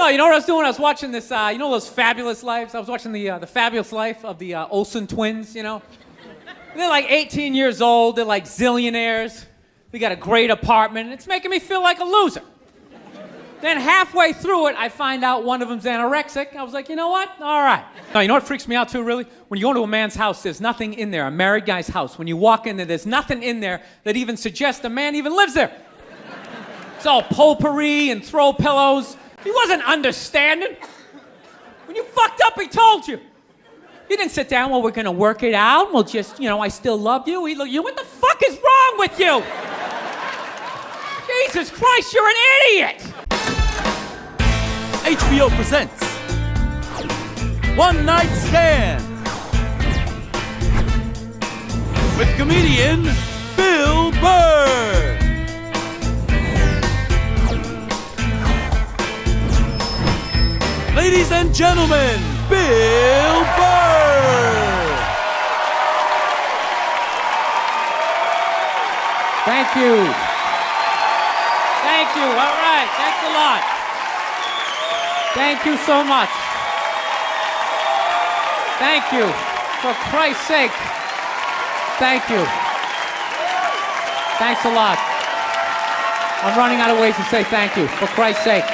you know what I was doing? I was watching this, those Fabulous Lives? I was watching the Fabulous Life of the Olsen twins, you know? They're like 18 years old. They're like zillionaires. They got a great apartment. It's making me feel like a loser. Then halfway through it, I find out one of them's anorexic. I was like, you know what? All right. Now, you know what freaks me out too, really? When you go into a man's house, there's nothing in there, a married guy's house. When you walk in there, there's nothing in there that even suggests a man even lives there. It's all potpourri and throw pillows. He wasn't understanding. When you fucked up, he told you. He didn't sit down, well, we're going to work it out. We'll just, I still love you. He looked, what the fuck is wrong with you? Jesus Christ, you're an idiot! HBO presents One Night Stand with comedian Bill Burr. Ladies and gentlemen, Bill Burr. Thank you. Thank you. All right. Thanks a lot. Thank you so much. Thank you. For Christ's sake. Thank you. Thanks a lot. I'm running out of ways to say thank you. For Christ's sake.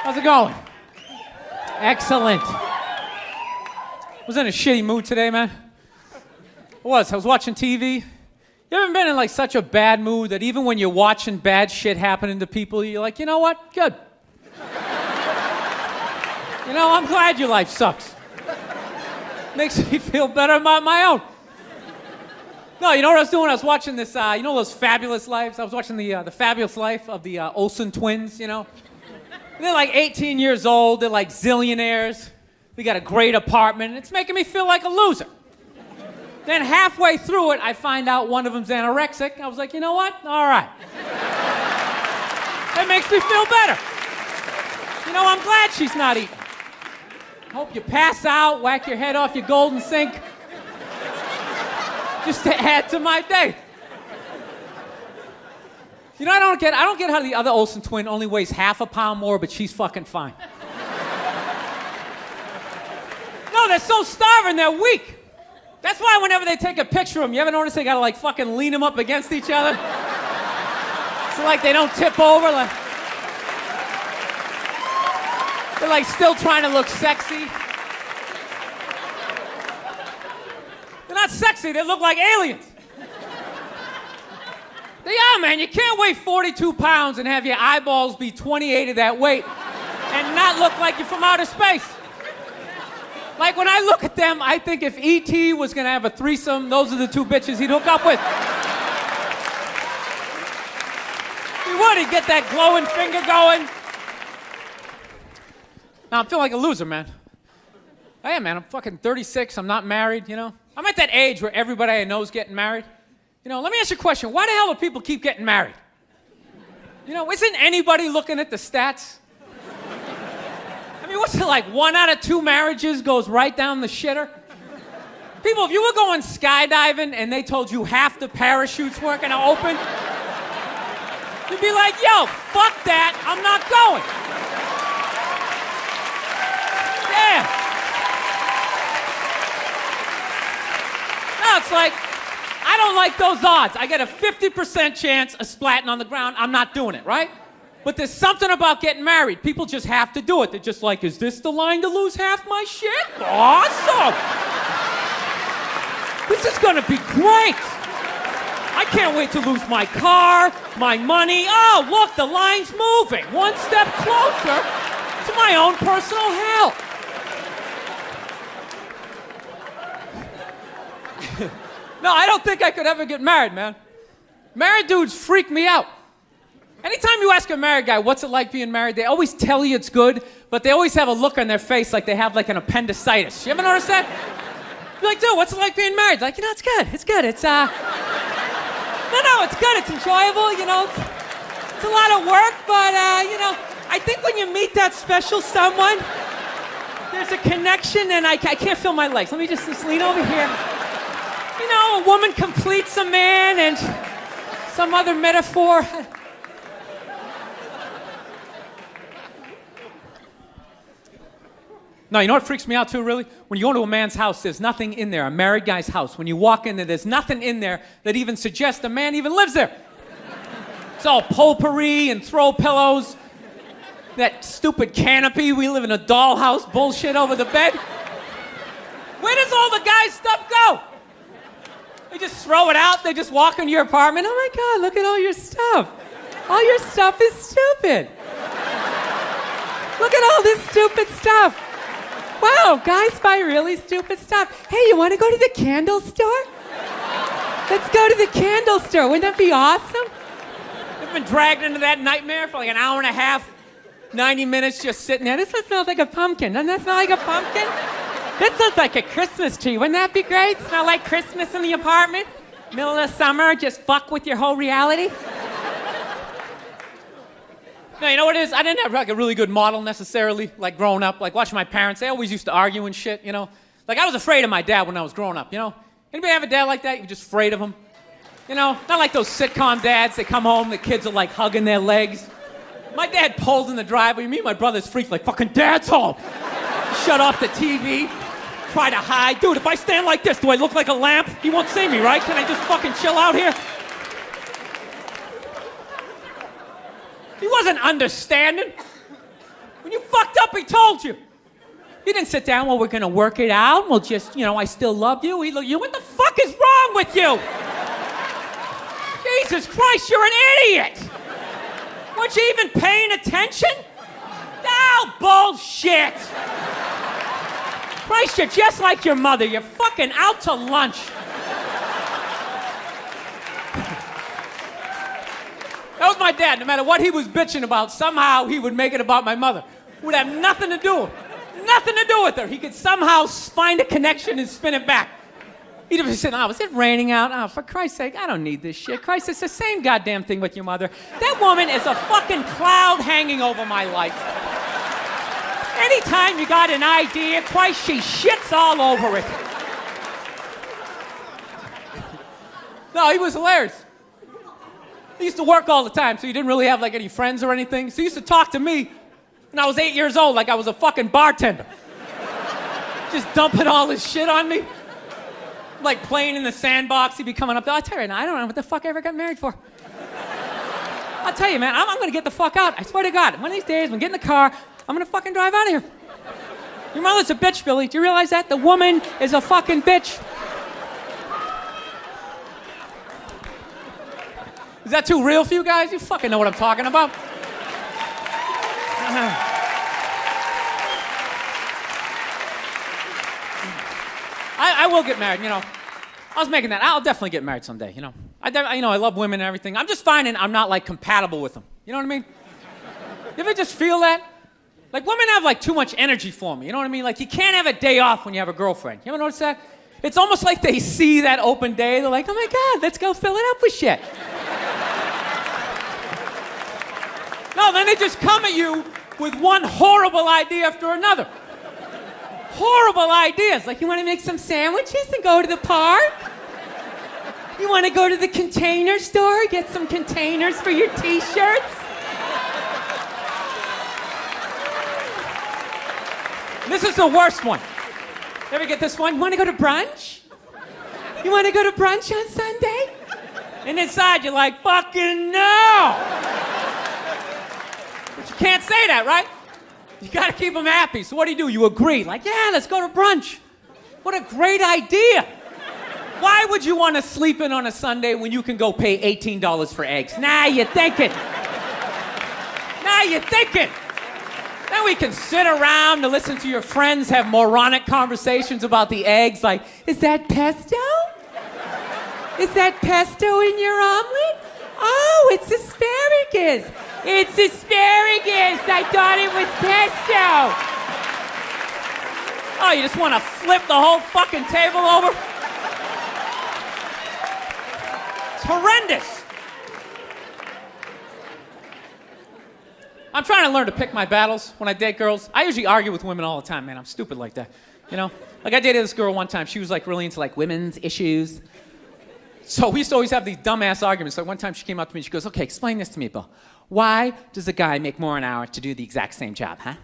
How's it going? Excellent. Was in a shitty mood today, man. I was watching TV. You ever been in like such a bad mood that even when you're watching bad shit happening to people, you're like, you know what? Good. I'm glad your life sucks. Makes me feel better about my own. No, you know what I was doing? I was watching this, those Fabulous Lives? I was watching the Fabulous Life of the Olsen twins, They're like 18 years old. They're like zillionaires. They got a great apartment. It's making me feel like a loser. Then halfway through it, I find out one of them's anorexic. I was like, you know what? All right. That makes me feel better. I'm glad she's not eating. Hope you pass out, whack your head off your golden sink. Just to add to my day. I don't get how the other Olsen twin only weighs half a pound more, but she's fucking fine. No, they're so starving, they're weak. That's why whenever they take a picture of them, you ever notice they gotta like fucking lean them up against each other? So like they don't tip over, like they're like still trying to look sexy. They're not sexy, they look like aliens. They are, man. You can't weigh 42 pounds and have your eyeballs be 28 of that weight and not look like you're from outer space. Like, when I look at them, I think if E.T. was gonna have a threesome, those are the two bitches he'd hook up with. He would. He'd get that glowing finger going. Now, I'm feeling like a loser, man. I am, man. I'm fucking 36. I'm not married, I'm at that age where everybody I know is getting married. Let me ask you a question. Why the hell do people keep getting married? Isn't anybody looking at the stats? I mean, what's it like? 1 out of 2 marriages goes right down the shitter? People, if you were going skydiving and they told you half the parachutes weren't gonna open, you'd be like, yo, fuck that, I'm not going. Yeah. No, it's like, I don't like those odds. I get a 50% chance of splatting on the ground. I'm not doing it, right? But there's something about getting married. People just have to do it. They're just like, is this the line to lose half my shit? Awesome! This is gonna be great! I can't wait to lose my car, my money. Oh, look, the line's moving. One step closer to my own personal hell. No, I don't think I could ever get married, man. Married dudes freak me out. Anytime you ask a married guy, what's it like being married, they always tell you it's good, but they always have a look on their face like they have like an appendicitis. You ever notice that? You're like, dude, what's it like being married? Like, it's good. It's good. It's, no, it's good. It's enjoyable, It's a lot of work, but, I think when you meet that special someone, there's a connection, and I can't feel my legs. Let me just lean over here. A woman completes a man, and some other metaphor. No, you know what freaks me out too, really? When you go into a man's house, there's nothing in there, a married guy's house. When you walk in there, there's nothing in there that even suggests a man even lives there. It's all potpourri and throw pillows. That stupid canopy, we live in a dollhouse bullshit over the bed. Where does all the guy's stuff go? They just throw it out, they just walk into your apartment. Oh my God, look at all your stuff. All your stuff is stupid. Look at all this stupid stuff. Wow, guys buy really stupid stuff. Hey, you want to go to the candle store? Let's go to the candle store. Wouldn't that be awesome? I've been dragged into that nightmare for like an hour and a half, 90 minutes just sitting there. This smells like a pumpkin. Doesn't that smell like a pumpkin? This looks like a Christmas tree. Wouldn't that be great? Smell like Christmas in the apartment? Middle of the summer, just fuck with your whole reality? No, you know what it is? I didn't have like a really good model necessarily, like growing up. Like watching my parents, they always used to argue and shit, you know? Like I was afraid of my dad when I was growing up, you know? Anybody have a dad like that? You're just afraid of him? You know? Not like those sitcom dads, they come home, the kids are like hugging their legs. My dad pulls in the driveway, me and my brother's freaked like, fucking dad's home. Shut off the TV, try to hide. Dude, if I stand like this, do I look like a lamp? He won't see me, right? Can I just fucking chill out here? He wasn't understanding. When you fucked up, he told you. He didn't sit down, well, we're gonna work it out. We'll just, you know, I still love you. He looked, you, what the fuck is wrong with you? Jesus Christ, you're an idiot. Weren't you even paying attention? Oh, bullshit. Christ, you're just like your mother. You're fucking out to lunch. That was my dad. No matter what he was bitching about, somehow he would make it about my mother. Would have nothing to do with her. He could somehow find a connection and spin it back. He'd be saying, oh, was it raining out? Oh, for Christ's sake, I don't need this shit. Christ, it's the same goddamn thing with your mother. That woman is a fucking cloud hanging over my life. Anytime you got an idea, Christ, she shits all over it. No, he was hilarious. He used to work all the time, so he didn't really have like any friends or anything. So he used to talk to me when I was 8 years old like I was a fucking bartender. Just dumping all his shit on me. Like playing in the sandbox, he'd be coming up there. I tell you right now, I don't know what the fuck I ever got married for. I'll tell you, man, I'm gonna get the fuck out. I swear to God, one of these days, when I get in the car, I'm gonna fucking drive out of here. Your mother's a bitch, Billy. Do you realize that? The woman is a fucking bitch. Is that too real for you guys? You fucking know what I'm talking about. I will get married, you know. I was making that. I'll definitely get married someday, you know. I love women and everything. I'm just finding I'm not, like, compatible with them. You know what I mean? You ever just feel that? Like, women have, like, too much energy for me. You know what I mean? Like, you can't have a day off when you have a girlfriend. You ever notice that? It's almost like they see that open day. They're like, oh, my God, let's go fill it up with shit. No, then they just come at you with one horrible idea after another. Horrible ideas. Like, you want to make some sandwiches and go to the park? You want to go to the container store, get some containers for your t-shirts? This is the worst one. You ever get this one? You want to go to brunch? You want to go to brunch on Sunday? And inside you're like, fucking no! But you can't say that, right? You gotta keep them happy. So what do? You agree. Like, yeah, let's go to brunch. What a great idea. Why would you want to sleep in on a Sunday when you can go pay $18 for eggs? Now you're thinking. Then we can sit around and listen to your friends have moronic conversations about the eggs. Like, is that pesto? Is that pesto in your omelet? Oh, it's asparagus. It's asparagus. I thought it was pesto. Oh, you just want to flip the whole fucking table over? It's horrendous. I'm trying to learn to pick my battles when I date girls. I usually argue with women all the time, man. I'm stupid like that, you know? Like, I dated this girl one time. She was, like, really into, like, women's issues. So we used to always have these dumbass arguments. So one time she came up to me and she goes, okay, explain this to me, Bill. Why does a guy make more an hour to do the exact same job, huh?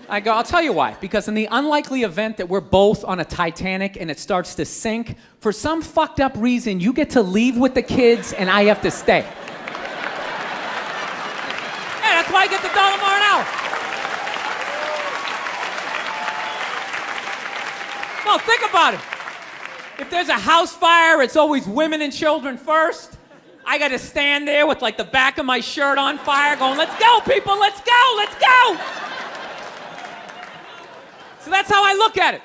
I go, I'll tell you why. Because in the unlikely event that we're both on a Titanic and it starts to sink, for some fucked up reason, you get to leave with the kids and I have to stay. Yeah, that's why I get the $1 more an hour. No, think about it. If there's a house fire, it's always women and children first. I gotta stand there with like the back of my shirt on fire going, let's go, people, let's go, let's go. So that's how I look at it.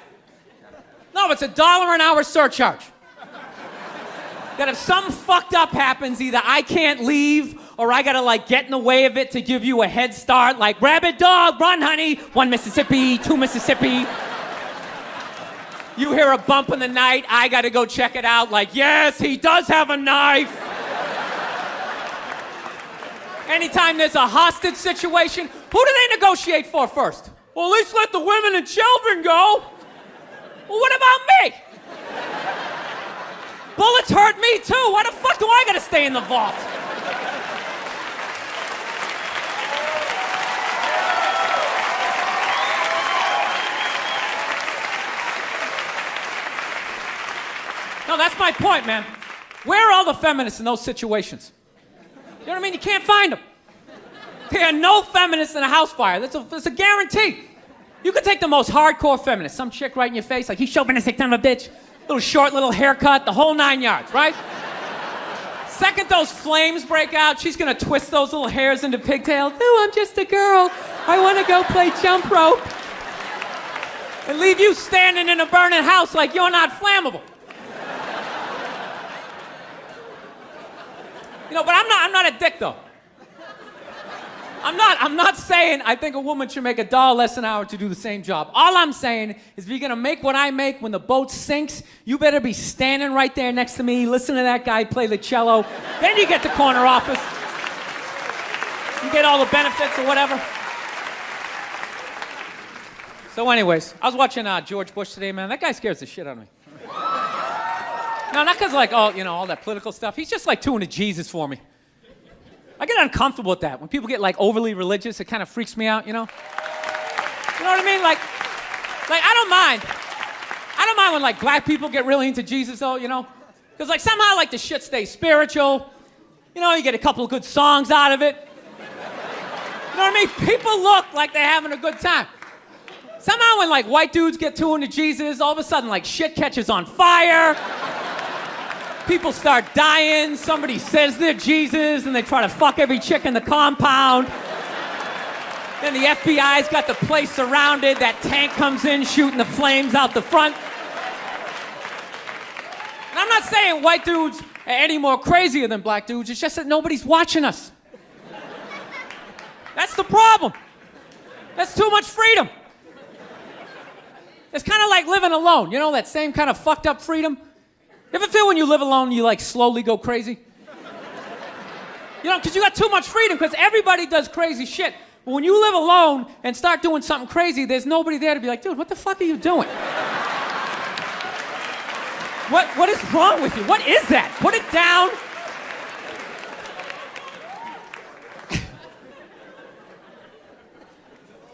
No, it's $1 an hour surcharge. That if something fucked up happens, either I can't leave or I gotta like get in the way of it to give you a head start, like rabbit dog, run honey, 1 Mississippi, 2 Mississippi. You hear a bump in the night, I gotta go check it out, like yes, he does have a knife. Anytime there's a hostage situation, who do they negotiate for first? Well, at least let the women and children go. Well, what about me? Bullets hurt me too. Why the fuck do I gotta stay in the vault? No, that's my point, man. Where are all the feminists in those situations? You know what I mean? You can't find them. There are no feminists in a house fire. That's a guarantee. You could take the most hardcore feminist, some chick right in your face, like, he's chauvinistic son of a bitch, little short, little haircut, the whole 9 yards, right? Second those flames break out, she's gonna twist those little hairs into pigtails. Oh, I'm just a girl. I wanna go play jump rope. And leave you standing in a burning house like you're not flammable. You know, but I'm not a dick though. I'm not saying I think a woman should make $1 less an hour to do the same job. All I'm saying is if you're gonna make what I make when the boat sinks, you better be standing right there next to me, listen to that guy play the cello. Then you get the corner office. You get all the benefits or whatever. So anyways, I was watching George Bush today, man. That guy scares the shit out of me. No, not because like, oh, you know, all that political stuff. He's just like too into Jesus for me. I get uncomfortable with that. When people get like overly religious, it kind of freaks me out, you know? You know what I mean? Like I don't mind. I don't mind when like black people get really into Jesus though, you know? Because like somehow like the shit stays spiritual. You know, you get a couple of good songs out of it. You know what I mean? People look like they're having a good time. Somehow when like white dudes get too into Jesus, all of a sudden like shit catches on fire. People start dying, somebody says they're Jesus, and they try to fuck every chick in the compound. Then the FBI's got the place surrounded, that tank comes in shooting the flames out the front. And I'm not saying white dudes are any more crazier than black dudes, it's just that nobody's watching us. That's the problem. That's too much freedom. It's kind of like living alone, you know, that same kind of fucked up freedom? You ever feel when you live alone, you like slowly go crazy? You know, because you got too much freedom, because everybody does crazy shit. But when you live alone and start doing something crazy, there's nobody there to be like, dude, what the fuck are you doing? What is wrong with you? What is that? Put it down.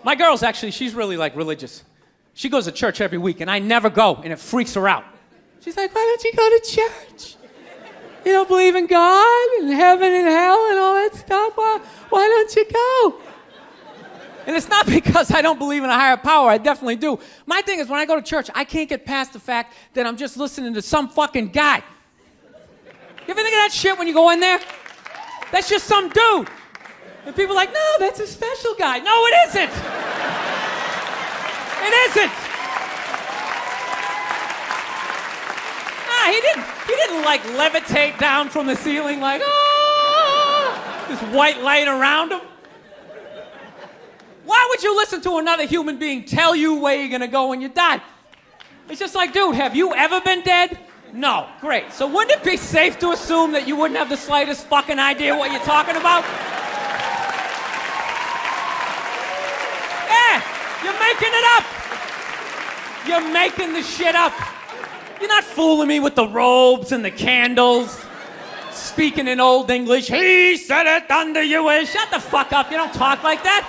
My girl's actually, she's really like religious. She goes to church every week, and I never go, and it freaks her out. She's like, why don't you go to church? You don't believe in God and heaven and hell and all that stuff? Why don't you go? And it's not because I don't believe in a higher power. I definitely do. My thing is when I go to church, I can't get past the fact that I'm just listening to some fucking guy. You ever think of that shit when you go in there? That's just some dude. And people are like, no, that's a special guy. No, it isn't. It isn't. He didn't like levitate down from the ceiling like, ah, this white light around him. Why would you listen to another human being tell you where you're gonna go when you die? It's just like, dude, have you ever been dead? No, great. So wouldn't it be safe to assume that you wouldn't have the slightest fucking idea what you're talking about? Yeah, you're making it up. You're making the shit up. You're not fooling me with the robes and the candles, speaking in Old English. He said it under you. Shut the fuck up. You don't talk like that.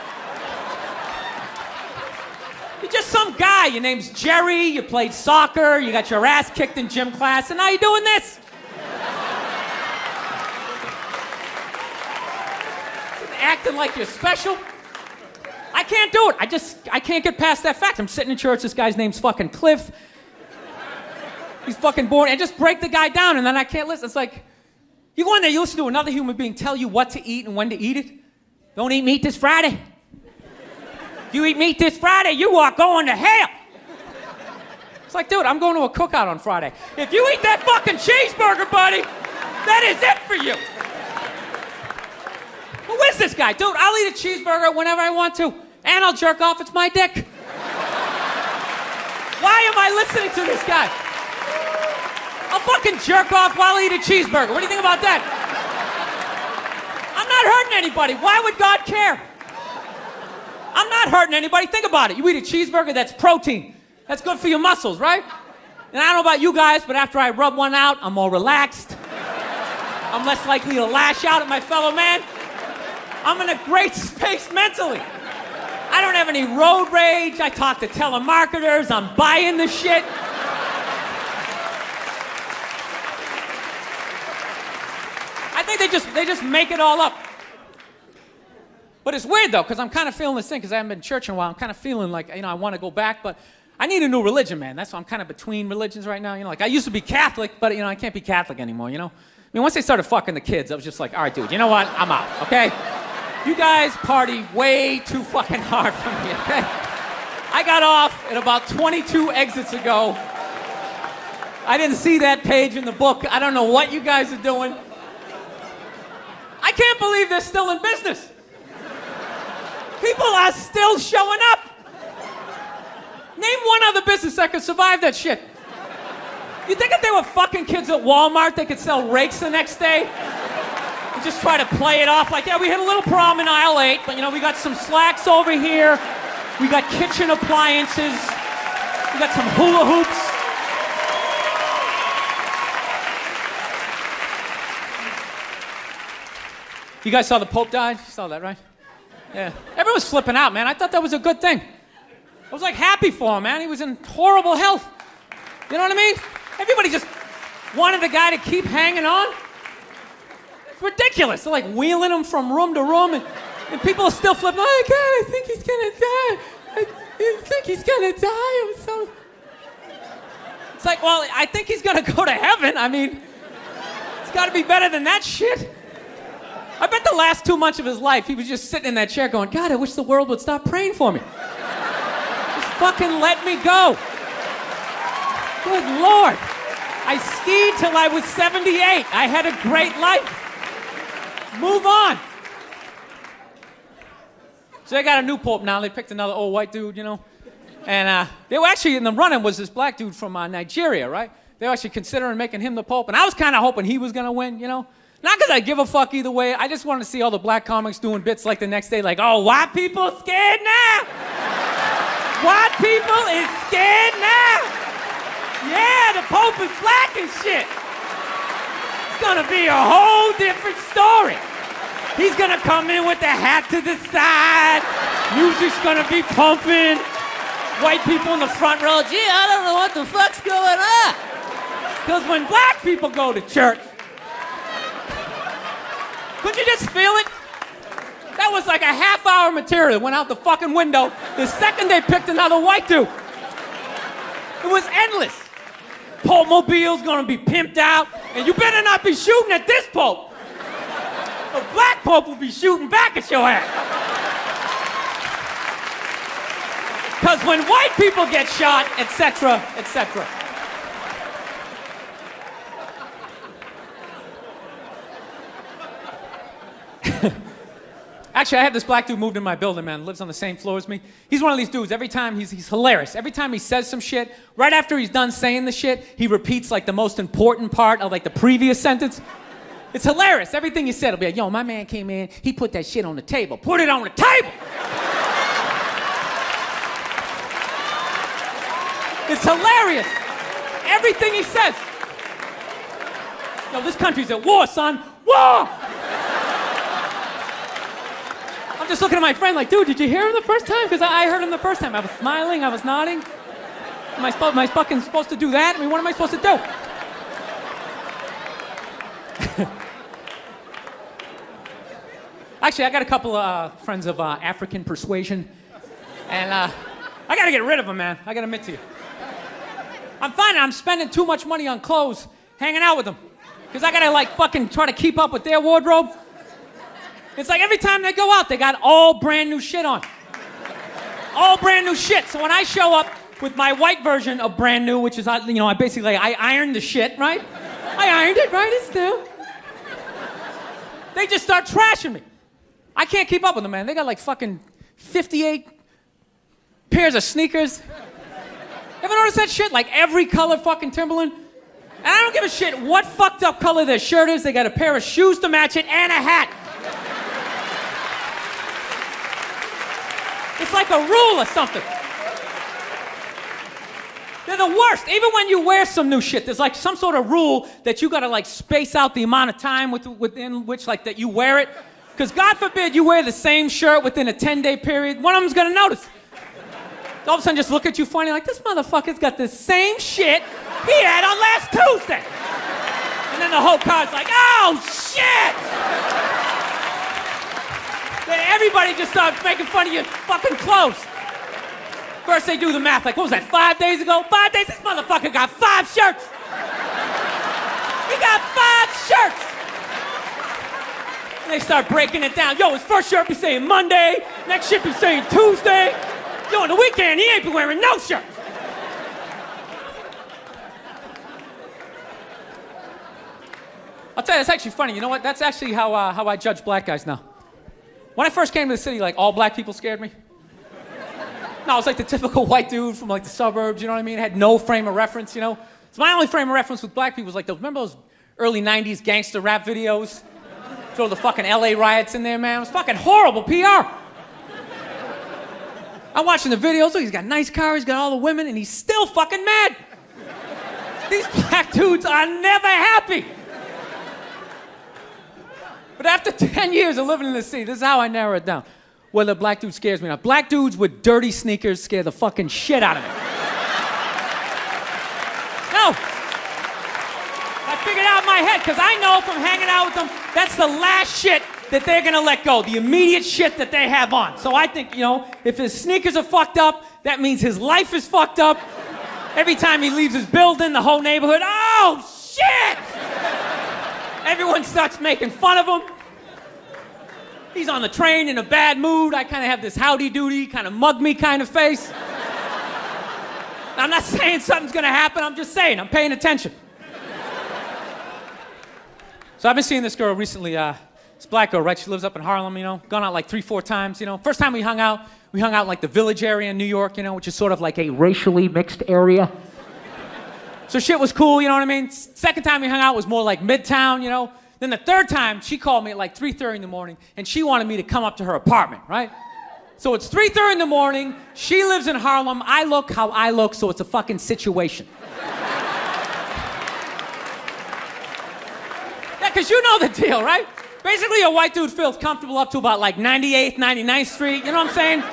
some guy, your name's Jerry, you played soccer, you got your ass kicked in gym class, and now you're doing this. Acting like you're special. I can't do it. I can't get past that fact. I'm sitting in church, this guy's name's fucking Cliff. He's fucking born, and just break the guy down, and then I can't listen. It's like, you go in there, you listen to another human being tell you what to eat and when to eat it. Don't eat meat this Friday. If you eat meat this Friday, you are going to hell. It's like, dude, I'm going to a cookout on Friday. If you eat that fucking cheeseburger, buddy, that is it for you. Who is this guy? Dude, I'll eat a cheeseburger whenever I want to, and I'll jerk off. It's my dick. Why am I listening to this guy? I'll fucking jerk off while I eat a cheeseburger. What do you think about that? I'm not hurting anybody. Why would God care? I'm not hurting anybody. Think about it. You eat a cheeseburger, that's protein. That's good for your muscles, right? And I don't know about you guys, but after I rub one out, I'm more relaxed. I'm less likely to lash out at my fellow man. I'm in a great space mentally. I don't have any road rage. I talk to telemarketers. I'm buying the shit. I think they just make it all up. But it's weird though, because I'm kind of feeling this thing, because I haven't been to church in a while. I'm kind of feeling like, I want to go back, but I need a new religion, man. That's why I'm kind of between religions right now. Like I used to be Catholic, but I can't be Catholic anymore, I mean, once they started fucking the kids, I was just like, all right, dude, you know what? I'm out, okay? You guys party way too fucking hard for me, okay? I got off at about 22 exits ago. I didn't see that page in the book. I don't know what you guys are doing. I can't believe they're still in business. People are still showing up. Name one other business that could survive that shit. You think if they were fucking kids at Walmart, they could sell rakes the next day? And just try to play it off like, yeah, we hit a little prom in aisle 8, but we got some slacks over here. We got kitchen appliances. We got some hula hoops. You guys saw the Pope died? You saw that, right? Yeah. Everyone was flipping out, man. I thought that was a good thing. I was like happy for him, man. He was in horrible health. You know what I mean? Everybody just wanted the guy to keep hanging on. It's ridiculous. They're like wheeling him from room to room, and people are still flipping. Oh, God, I think he's gonna die. I think he's gonna die. It's like, well, I think he's gonna go to heaven. I mean, it's gotta be better than that shit. I bet the last 2 months of his life, he was just sitting in that chair going, God, I wish the world would stop praying for me. Just fucking let me go. Good Lord. I skied till I was 78. I had a great life. Move on. So they got a new pope now. They picked another old white dude, And they were actually in the running was this black dude from Nigeria, right? They were actually considering making him the pope. And I was kind of hoping he was going to win, Not because I give a fuck either way. I just wanted to see all the black comics doing bits like the next day, like, oh, white people scared now. White people is scared now. Yeah, the Pope is black and shit. It's gonna be a whole different story. He's gonna come in with the hat to the side. Music's gonna be pumping. White people in the front row, gee, I don't know what the fuck's going on. Because when black people go to church, couldn't you just feel it? That was like a half-hour material that went out the fucking window the second they picked another white dude. It was endless. Pope Mobile's gonna be pimped out, and you better not be shooting at this Pope. A black Pope will be shooting back at your ass. Because when white people get shot, etc., etc. Actually, I have this black dude moved in my building, man. Lives on the same floor as me. He's one of these dudes. Every time he's hilarious. Every time he says some shit, right after he's done saying the shit, he repeats like the most important part of like the previous sentence. It's hilarious. Everything he said will be like, yo, my man came in, he put that shit on the table. Put it on the table! It's hilarious. Everything he says. Yo, this country's at war, son. War! I'm just looking at my friend like, dude, did you hear him the first time? Because I heard him the first time. I was smiling, I was nodding. Am I fucking supposed to do that? I mean, what am I supposed to do? Actually, I got a couple of friends of African persuasion. And I gotta get rid of them, man. I gotta admit to you. I'm finding I'm spending too much money on clothes hanging out with them. Because I gotta like fucking try to keep up with their wardrobe. It's like every time they go out, they got all brand new shit on. All brand new shit. So when I show up with my white version of brand new, which is, I basically, I ironed the shit, right? I ironed it, right? It's new. They just start trashing me. I can't keep up with them, man. They got like fucking 58 pairs of sneakers. Ever notice that shit? Like every color fucking Timberland? And I don't give a shit what fucked up color their shirt is. They got a pair of shoes to match it and a hat. It's like a rule or something. They're the worst. Even when you wear some new shit, there's like some sort of rule that you gotta like space out the amount of time within which like that you wear it. Because God forbid you wear the same shirt within a 10-day period, one of them's gonna notice. All of a sudden just look at you funny like, this motherfucker's got the same shit he had on last Tuesday. And then the whole crowd's like, oh shit! Then everybody just starts making fun of your fucking clothes. First they do the math, like, what was that, 5 days ago? 5 days? This motherfucker got 5 shirts! He got 5 shirts! And they start breaking it down. Yo, his first shirt be saying Monday, next shirt be saying Tuesday. Yo, on the weekend, he ain't be wearing no shirts. I'll tell you, it's actually funny. You know what? That's actually how I judge black guys now. When I first came to the city, like, all black people scared me. No, I was like the typical white dude from like the suburbs, you know what I mean? Had no frame of reference, you know? So my only frame of reference with black people was like those, remember those early 90s gangster rap videos? Throw the fucking LA riots in there, man. It was fucking horrible PR. I'm watching the videos, look, he's got a nice car, he's got all the women, and he's still fucking mad. These black dudes are never happy. But after 10 years of living in the city, this is how I narrow it down. Whether a black dude scares me or not. Black dudes with dirty sneakers scare the fucking shit out of me. No. I figured out in my head, because I know from hanging out with them, that's the last shit that they're gonna let go. The immediate shit that they have on. So I think, you know, if his sneakers are fucked up, that means his life is fucked up. Every time he leaves his building, the whole neighborhood, oh, shit! Everyone starts making fun of him. He's on the train in a bad mood. I kind of have this howdy-doody, kind of mug-me kind of face. I'm not saying something's gonna happen, I'm just saying, I'm paying attention. So I've been seeing this girl recently, this black girl, right? She lives up in Harlem, you know, gone out like 3-4 times, you know. First time we hung out in like the Village area in New York, you know, which is sort of like a racially mixed area. So shit was cool, you know what I mean? Second time we hung out was more like Midtown, you know. Then the third time, she called me at like 3:30 in the morning, and she wanted me to come up to her apartment, right? So it's 3:30 in the morning, she lives in Harlem, I look how I look, so it's a fucking situation. Yeah, because you know the deal, right? Basically, a white dude feels comfortable up to about like 98th, 99th Street, you know what I'm saying?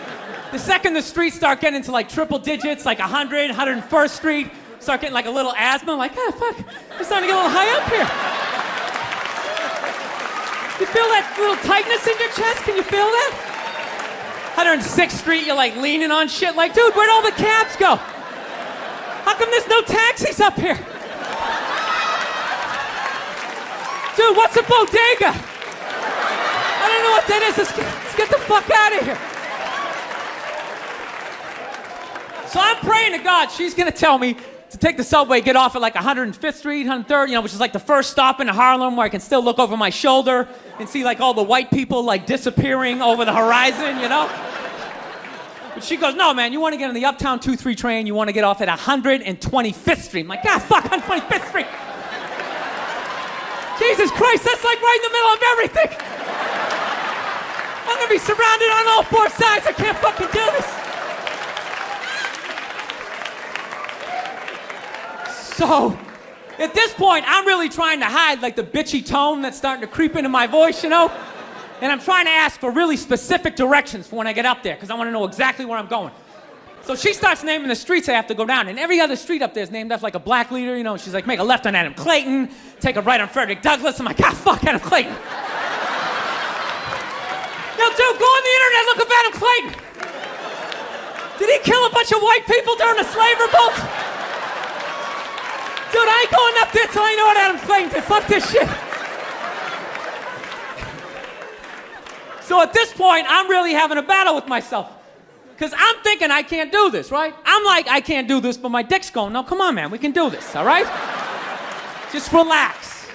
The second the streets start getting into like triple digits, like 100, 101st Street, start getting like a little asthma, like, ah, fuck, I'm starting to get a little high up here. You feel that little tightness in your chest? Can you feel that? 106th Street, you're like leaning on shit like, dude, where'd all the cabs go? How come there's no taxis up here? Dude, what's a bodega? I don't know what that is. Let's get the fuck out of here. So I'm praying to God she's gonna tell me to take the subway, get off at like 105th Street, 103rd, you know, which is like the first stop in Harlem where I can still look over my shoulder and see like all the white people like disappearing over the horizon, you know? But she goes, no, man, you want to get on the Uptown 2-3 train, you want to get off at 125th Street. I'm like, God, fuck, 125th Street. Jesus Christ, that's like right in the middle of everything. I'm gonna be surrounded on all 4 sides. I can't fucking do this. So, at this point, I'm really trying to hide like the bitchy tone that's starting to creep into my voice, you know? And I'm trying to ask for really specific directions for when I get up there, because I want to know exactly where I'm going. So she starts naming the streets I have to go down, and every other street up there is named after like a black leader, you know. She's like, make a left on Adam Clayton, take a right on Frederick Douglass. I'm like, God, fuck Adam Clayton. Yo, dude, go on the internet, look up Adam Clayton. Did he kill a bunch of white people during the slave revolt? Dude, I ain't going up there till I know what Adam Clayton did. Fuck this shit. So at this point, I'm really having a battle with myself. Because I'm thinking I can't do this, right? I'm like, I can't do this, but my dick's going, no, come on, man, we can do this, all right? Just relax.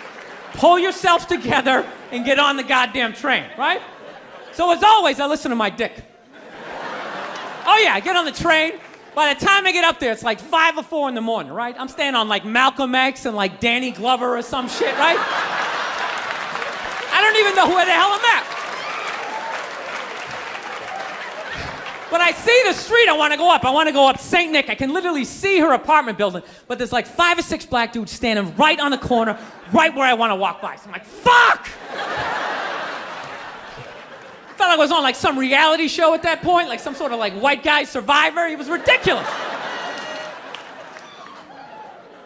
Pull yourself together and get on the goddamn train, right? So as always, I listen to my dick. Oh yeah, I get on the train. By the time I get up there, it's like 5 or 4 in the morning, right? I'm staying on like Malcolm X and like Danny Glover or some shit, right? I don't even know where the hell I'm at. But I see the street I want to go up. I want to go up St. Nick. I can literally see her apartment building, but there's like 5 or 6 black dudes standing right on the corner, right where I want to walk by. So I'm like, fuck! I felt like I was on like some reality show at that point, like some sort of like white guy survivor. It was ridiculous.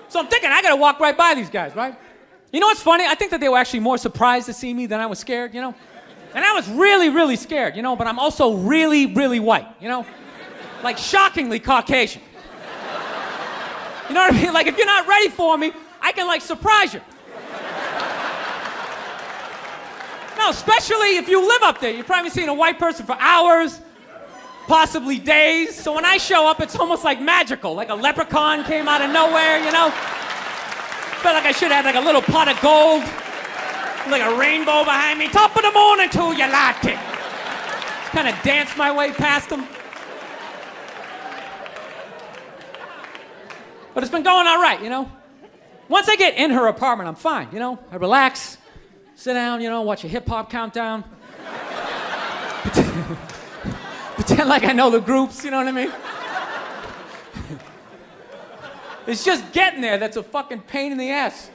So I'm thinking, I gotta walk right by these guys, right? You know what's funny? I think that they were actually more surprised to see me than I was scared, you know? And I was really, really scared, you know, but I'm also really, really white, you know? Like shockingly Caucasian. You know what I mean? Like if you're not ready for me, I can like surprise you. No, especially if you live up there. You've probably seen a white person for hours, possibly days. So when I show up, it's almost like magical, like a leprechaun came out of nowhere, you know? Felt like I should have like a little pot of gold. Like a rainbow behind me. Top of the morning to you, latte. Kind of dance my way past them. But it's been going all right, you know? Once I get in her apartment, I'm fine, you know? I relax, sit down, you know, watch a hip-hop countdown. Pretend like I know the groups, you know what I mean? It's just getting there that's a fucking pain in the ass.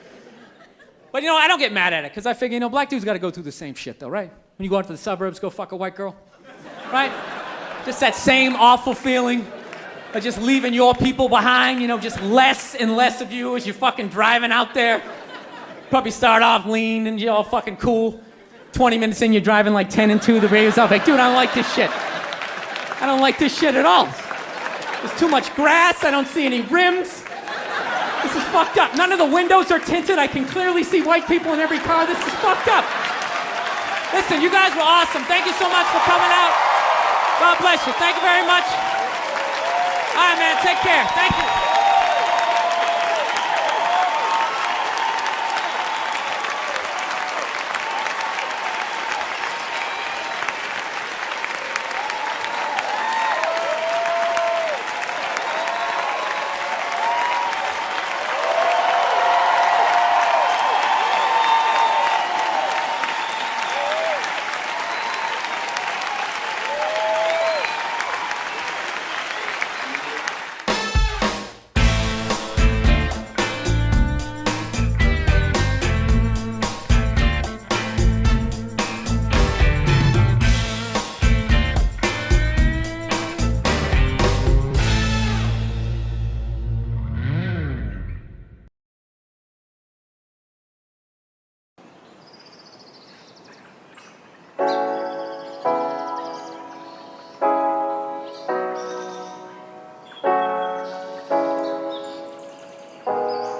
But, you know, I don't get mad at it, because I figure, you know, black dudes got to go through the same shit, though, right? When you go out to the suburbs, go fuck a white girl, right? Just that same awful feeling of just leaving your people behind, you know, just less and less of you as you're fucking driving out there. Probably start off lean and you're all fucking cool. 20 minutes in, you're driving like 10 and 2, the radio's off. Like, dude, I don't like this shit. I don't like this shit at all. There's too much grass, I don't see any rims. This is fucked up. None of the windows are tinted. I can clearly see white people in every car. This is fucked up. Listen, you guys were awesome. Thank you so much for coming out. God bless you. Thank you very much. All right, man. Take care. Thank you.